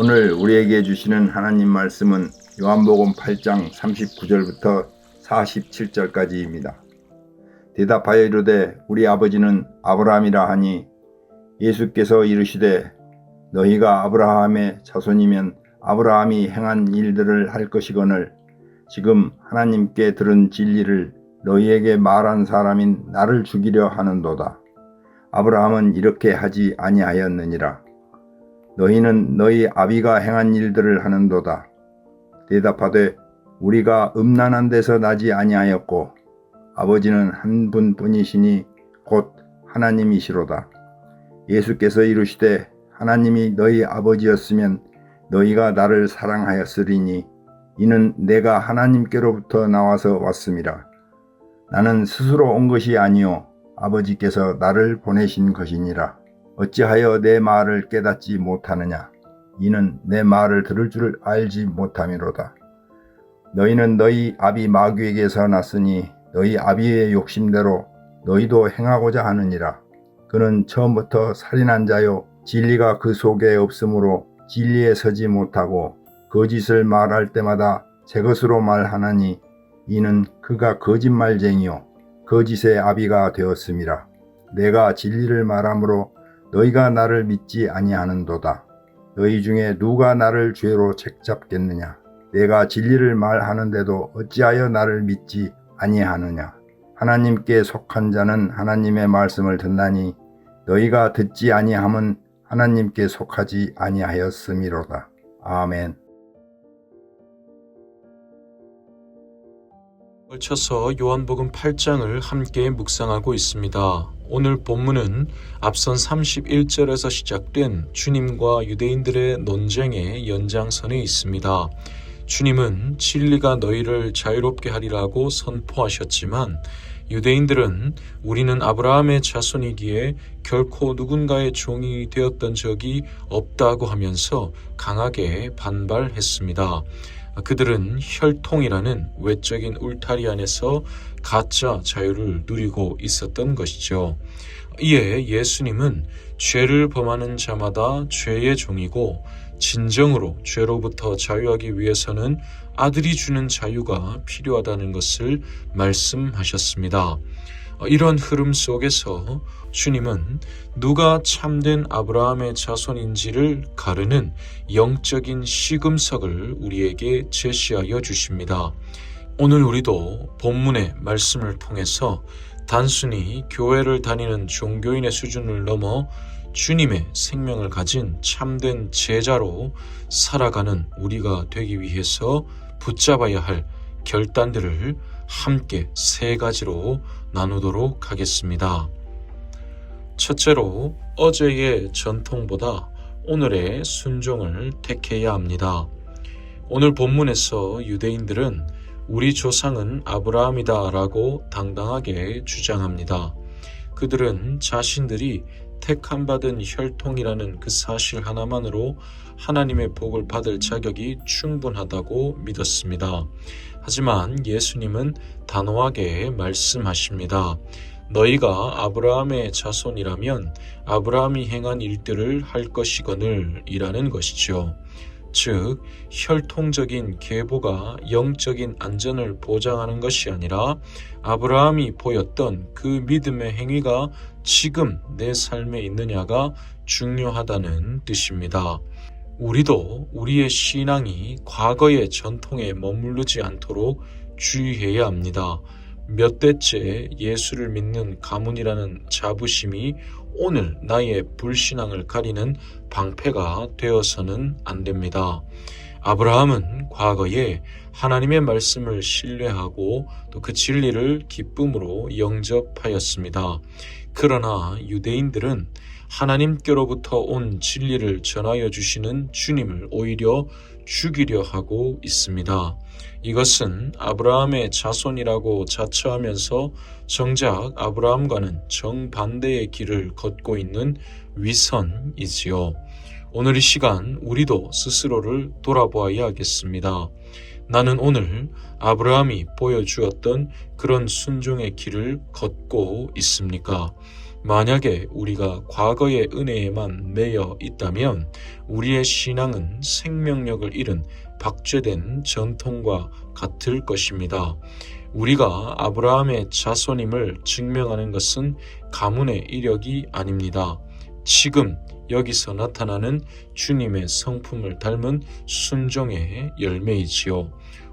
오늘 우리에게 주시는 하나님 말씀은 요한복음 8장 39절부터 47절까지입니다. 대답하여 이르되 우리 아버지는 아브라함이라 하니 예수께서 이르시되 너희가 아브라함의 자손이면 아브라함이 행한 일들을 할 것이거늘 지금 하나님께 들은 진리를 너희에게 말한 사람인 나를 죽이려 하는도다. 아브라함은 이렇게 하지 아니하였느니라. 너희는 너희 아비가 행한 일들을 하는도다. 대답하되 우리가 음란한 데서 나지 아니하였고 아버지는 한 분뿐이시니 곧 하나님이시로다. 예수께서 이르시되 하나님이 너희 아버지였으면 너희가 나를 사랑하였으리니 이는 내가 하나님께로부터 나와서 왔음이라. 나는 스스로 온 것이 아니요 아버지께서 나를 보내신 것이니라. 어찌하여 내 말을 깨닫지 못하느냐? 이는 내 말을 들을 줄 알지 못함이로다. 너희는 너희 아비 마귀에게서 났으니 너희 아비의 욕심대로 너희도 행하고자 하느니라. 그는 처음부터 살인한 자요 진리가 그 속에 없으므로 진리에 서지 못하고 거짓을 말할 때마다 제 것으로 말하나니 이는 그가 거짓말쟁이요 거짓의 아비가 되었음이라. 내가 진리를 말하므로 너희가 나를 믿지 아니하는도다. 너희 중에 누가 나를 죄로 책잡겠느냐? 내가 진리를 말하는데도 어찌하여 나를 믿지 아니하느냐? 하나님께 속한 자는 하나님의 말씀을 듣나니 너희가 듣지 아니함은 하나님께 속하지 아니하였음이로다. 아멘. 걸쳐서 요한복음 8장을 함께 묵상하고 있습니다. 오늘 본문은 앞선 31절에서 시작된 주님과 유대인들의 논쟁의 연장선에 있습니다. 주님은 진리가 너희를 자유롭게 하리라고 선포하셨지만 유대인들은 우리는 아브라함의 자손이기에 결코 누군가의 종이 되었던 적이 없다고 하면서 강하게 반발했습니다. 그들은 혈통이라는 외적인 울타리 안에서 가짜 자유를 누리고 있었던 것이죠. 이에 예수님은 죄를 범하는 자마다 죄의 종이고 진정으로 죄로부터 자유하기 위해서는 아들이 주는 자유가 필요하다는 것을 말씀하셨습니다. 이런 흐름 속에서 주님은 누가 참된 아브라함의 자손인지를 가르는 영적인 시금석을 우리에게 제시하여 주십니다. 오늘 우리도 본문의 말씀을 통해서 단순히 교회를 다니는 종교인의 수준을 넘어 주님의 생명을 가진 참된 제자로 살아가는 우리가 되기 위해서 붙잡아야 할 결단들을 함께 세 가지로 나누도록 하겠습니다. 첫째로 어제의 전통보다 오늘의 순종을 택해야 합니다. 오늘 본문에서 유대인들은 우리 조상은 아브라함이다 라고 당당하게 주장합니다. 그들은 자신들이 택함받은 혈통이라는 그 사실 하나만으로 하나님의 복을 받을 자격이 충분하다고 믿었습니다. 하지만 예수님은 단호하게 말씀하십니다. 너희가 아브라함의 자손이라면 아브라함이 행한 일들을 할 것이거늘 이라는 것이죠. 즉 혈통적인 계보가 영적인 안전을 보장하는 것이 아니라 아브라함이 보였던 그 믿음의 행위가 지금 내 삶에 있느냐가 중요하다는 뜻입니다. 우리도 우리의 신앙이 과거의 전통에 머무르지 않도록 주의해야 합니다. 몇 대째 예수를 믿는 가문이라는 자부심이 오늘 나의 불신앙을 가리는 방패가 되어서는 안 됩니다. 아브라함은 과거에 하나님의 말씀을 신뢰하고 또 그 진리를 기쁨으로 영접하였습니다. 그러나 유대인들은 하나님께로부터 온 진리를 전하여 주시는 주님을 오히려 죽이려 하고 있습니다. 이것은 아브라함의 자손이라고 자처하면서 정작 아브라함과는 정반대의 길을 걷고 있는 위선이지요. 오늘 이 시간 우리도 스스로를 돌아보아야 하겠습니다. 나는 오늘 아브라함이 보여주었던 그런 순종의 길을 걷고 있습니까? 만약에 우리가 과거의 은혜에만 매여 있다면 우리의 신앙은 생명력을 잃은 박제된 전통과 같을 것입니다. 우리가 아브라함의 자손임을 증명하는 것은 가문의 이력이 아닙니다. 지금 여기서 나타나는 주님의 성품을 닮은 순종의 열매이지요.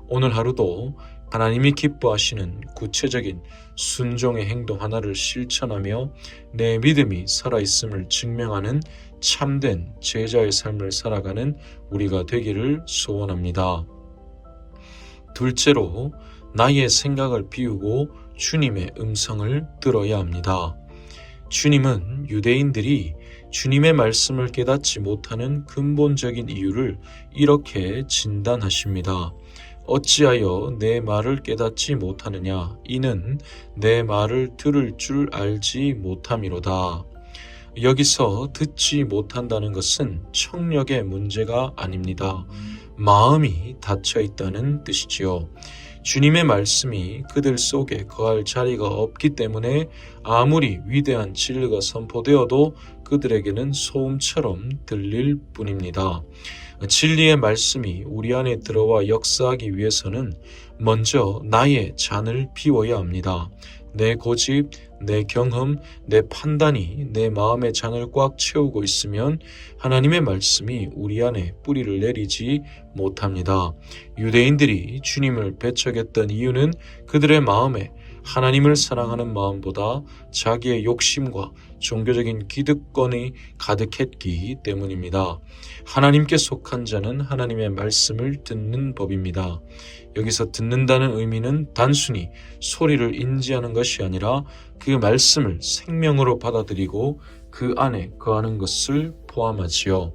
오늘 하루도 하나님이 기뻐하시는 구체적인 순종의 행동 하나를 실천하며 내 믿음이 살아있음을 증명하는 참된 제자의 삶을 살아가는 우리가 되기를 소원합니다. 둘째로, 나의 생각을 비우고 주님의 음성을 들어야 합니다. 주님은 유대인들이 주님의 말씀을 깨닫지 못하는 근본적인 이유를 이렇게 진단하십니다. 어찌하여 내 말을 깨닫지 못하느냐? 이는 내 말을 들을 줄 알지 못함이로다. 여기서 듣지 못한다는 것은 청력의 문제가 아닙니다. 마음이 닫혀 있다는 뜻이지요. 주님의 말씀이 그들 속에 거할 자리가 없기 때문에 아무리 위대한 진리가 선포되어도 그들에게는 소음처럼 들릴 뿐입니다. 진리의 말씀이 우리 안에 들어와 역사하기 위해서는 먼저 나의 잔을 비워야 합니다. 내 고집, 내 경험, 내 판단이 내 마음의 잔을 꽉 채우고 있으면 하나님의 말씀이 우리 안에 뿌리를 내리지 못합니다. 유대인들이 주님을 배척했던 이유는 그들의 마음에 하나님을 사랑하는 마음보다 자기의 욕심과 종교적인 기득권이 가득했기 때문입니다. 하나님께 속한 자는 하나님의 말씀을 듣는 법입니다. 여기서 듣는다는 의미는 단순히 소리를 인지하는 것이 아니라 그 말씀을 생명으로 받아들이고 그 안에 거하는 것을 포함하지요.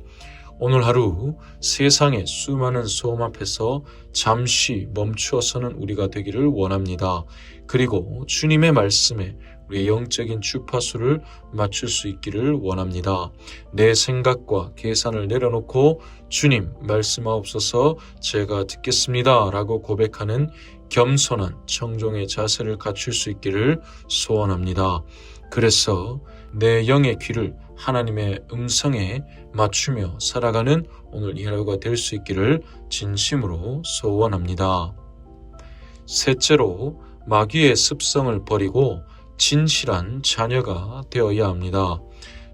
오늘 하루 세상의 수많은 소음 앞에서 잠시 멈추어서는 우리가 되기를 원합니다. 그리고 주님의 말씀에 우리의 영적인 주파수를 맞출 수 있기를 원합니다. 내 생각과 계산을 내려놓고 주님 말씀하옵소서 제가 듣겠습니다 라고 고백하는 겸손한 청종의 자세를 갖출 수 있기를 소원합니다. 그래서 내 영의 귀를 하나님의 음성에 맞추며 살아가는 오늘 이 하루가 될 수 있기를 진심으로 소원합니다. 셋째로, 마귀의 습성을 버리고 진실한 자녀가 되어야 합니다.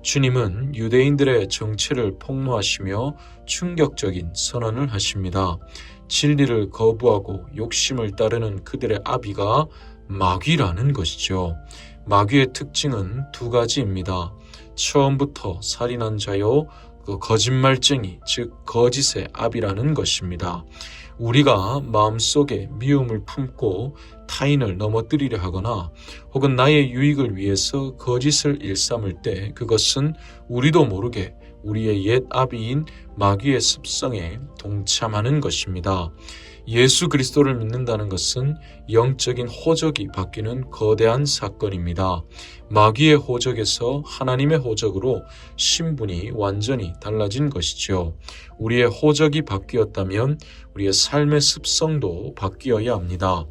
주님은 유대인들의 정체를 폭로하시며 충격적인 선언을 하십니다. 진리를 거부하고 욕심을 따르는 그들의 아비가 마귀라는 것이죠. 마귀의 특징은 두 가지입니다. 처음부터 살인한 자요, 거짓말쟁이, 즉 거짓의 아비라는 것입니다. 우리가 마음속에 미움을 품고 타인을 넘어뜨리려 하거나 혹은 나의 유익을 위해서 거짓을 일삼을 때 그것은 우리도 모르게 우리의 옛 아비인 마귀의 습성에 동참하는 것입니다. 예수 그리스도를 믿는다는 것은 영적인 호적이 바뀌는 거대한 사건입니다. 마귀의 호적에서 하나님의 호적으로 신분이 완전히 달라진 것이죠. 우리의 호적이 바뀌었다면 우리의 삶의 습성도 바뀌어야 합니다.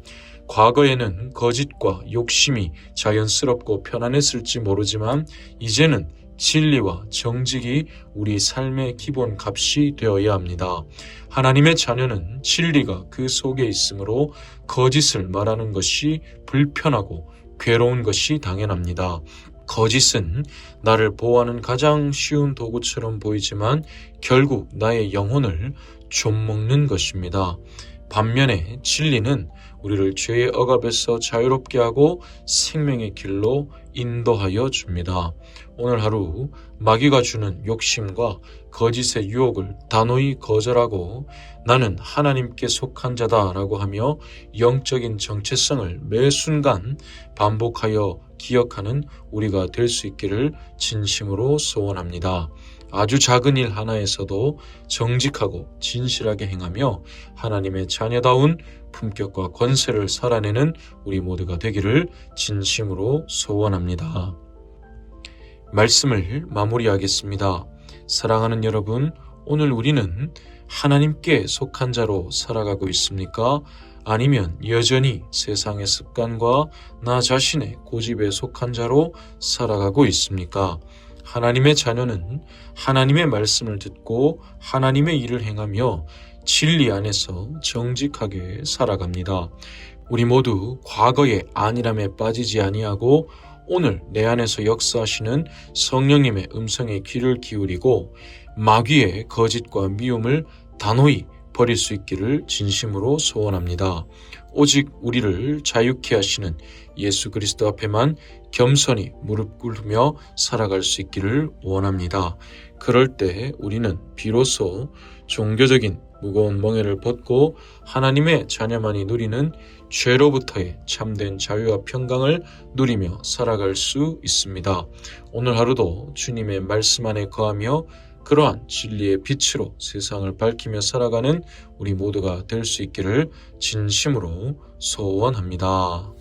과거에는 거짓과 욕심이 자연스럽고 편안했을지 모르지만 이제는 진리와 정직이 우리 삶의 기본 값이 되어야 합니다. 하나님의 자녀는 진리가 그 속에 있으므로 거짓을 말하는 것이 불편하고 괴로운 것이 당연합니다. 거짓은 나를 보호하는 가장 쉬운 도구처럼 보이지만 결국 나의 영혼을 좀먹는 것입니다. 반면에 진리는 우리를 죄의 억압에서 자유롭게 하고 생명의 길로 인도하여 줍니다. 오늘 하루 마귀가 주는 욕심과 거짓의 유혹을 단호히 거절하고 나는 하나님께 속한 자다라고 하며 영적인 정체성을 매 순간 반복하여 기억하는 우리가 될 수 있기를 진심으로 소원합니다. 아주 작은 일 하나에서도 정직하고 진실하게 행하며 하나님의 자녀다운 품격과 권세를 살아내는 우리 모두가 되기를 진심으로 소원합니다. 말씀을 마무리하겠습니다. 사랑하는 여러분, 오늘 우리는 하나님께 속한 자로 살아가고 있습니까? 아니면 여전히 세상의 습관과 나 자신의 고집에 속한 자로 살아가고 있습니까? 하나님의 자녀는 하나님의 말씀을 듣고 하나님의 일을 행하며 진리 안에서 정직하게 살아갑니다. 우리 모두 과거의 안일함에 빠지지 아니하고 오늘 내 안에서 역사하시는 성령님의 음성에 귀를 기울이고 마귀의 거짓과 미움을 단호히 버릴 수 있기를 진심으로 소원합니다. 오직 우리를 자유케 하시는 예수 그리스도 앞에만 겸손히 무릎 꿇으며 살아갈 수 있기를 원합니다. 그럴 때 우리는 비로소 종교적인 무거운 멍에를 벗고 하나님의 자녀만이 누리는 죄로부터의 참된 자유와 평강을 누리며 살아갈 수 있습니다. 오늘 하루도 주님의 말씀 안에 거하며 그러한 진리의 빛으로 세상을 밝히며 살아가는 우리 모두가 될 수 있기를 진심으로 소원합니다.